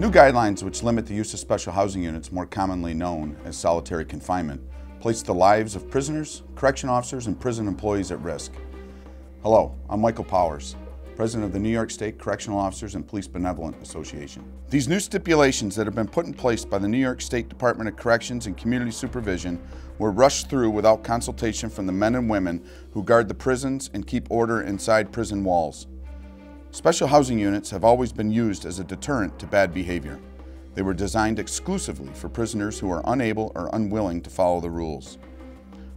New guidelines which limit the use of special housing units, more commonly known as solitary confinement, place the lives of prisoners, correction officers, and prison employees at risk. Hello, I'm Michael Powers, President of the New York State Correctional Officers and Police Benevolent Association. These new stipulations that have been put in place by the New York State Department of Corrections and Community Supervision were rushed through without consultation from the men and women who guard the prisons and keep order inside prison walls. Special housing units have always been used as a deterrent to bad behavior. They were designed exclusively for prisoners who are unable or unwilling to follow the rules.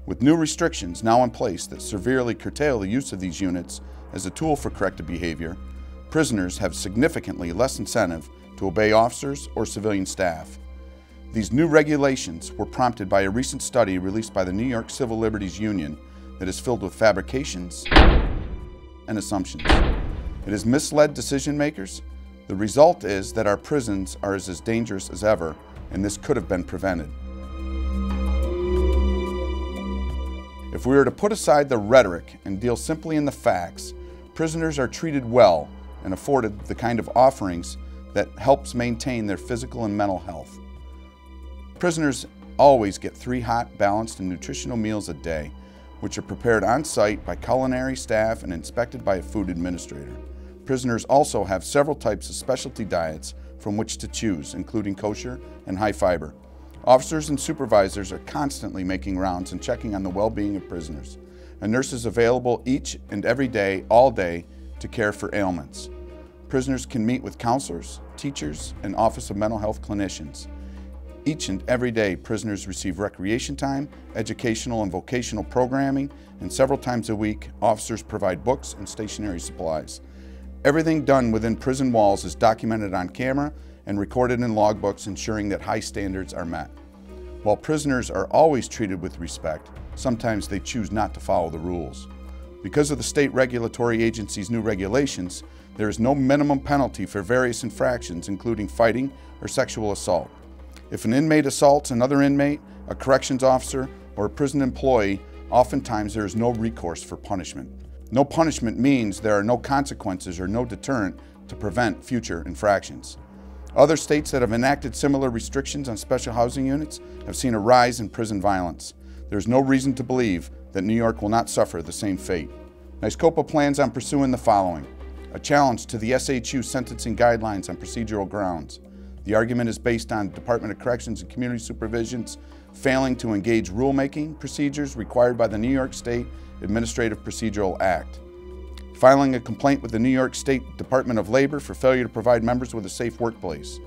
With new restrictions now in place that severely curtail the use of these units as a tool for corrective behavior, prisoners have significantly less incentive to obey officers or civilian staff. These new regulations were prompted by a recent study released by the New York Civil Liberties Union that is filled with fabrications and assumptions. It has misled decision makers. The result is that our prisons are as dangerous as ever, and this could have been prevented. If we were to put aside the rhetoric and deal simply in the facts, prisoners are treated well and afforded the kind of offerings that helps maintain their physical and mental health. Prisoners always get 3 hot, balanced, and nutritional meals a day, which are prepared on site by culinary staff and inspected by a food administrator. Prisoners also have several types of specialty diets from which to choose, including kosher and high fiber. Officers and supervisors are constantly making rounds and checking on the well-being of prisoners. A nurse is available each and every day, all day, to care for ailments. Prisoners can meet with counselors, teachers, and Office of Mental Health clinicians. Each and every day, prisoners receive recreation time, educational and vocational programming, and several times a week, officers provide books and stationery supplies. Everything done within prison walls is documented on camera and recorded in logbooks, ensuring that high standards are met. While prisoners are always treated with respect, sometimes they choose not to follow the rules. Because of the state regulatory agency's new regulations, there is no minimum penalty for various infractions, including fighting or sexual assault. If an inmate assaults another inmate, a corrections officer, or a prison employee, oftentimes there is no recourse for punishment. No punishment means there are no consequences or no deterrent to prevent future infractions. Other states that have enacted similar restrictions on special housing units have seen a rise in prison violence. There is no reason to believe that New York will not suffer the same fate. NYSCOPA plans on pursuing the following: a challenge to the SHU Sentencing Guidelines on procedural grounds. The argument is based on Department of Corrections and Community Supervision's failing to engage rulemaking procedures required by the New York State Administrative Procedural Act. Filing a complaint with the New York State Department of Labor for failure to provide members with a safe workplace.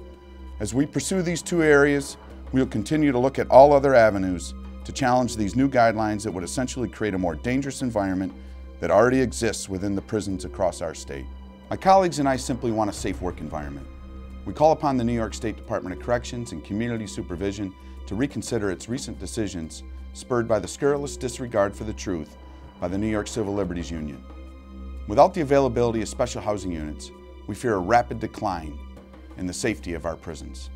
As we pursue these 2 areas, we will continue to look at all other avenues to challenge these new guidelines that would essentially create a more dangerous environment that already exists within the prisons across our state. My colleagues and I simply want a safe work environment. We call upon the New York State Department of Corrections and Community Supervision to reconsider its recent decisions spurred by the scurrilous disregard for the truth by the New York Civil Liberties Union. Without the availability of special housing units, we fear a rapid decline in the safety of our prisons.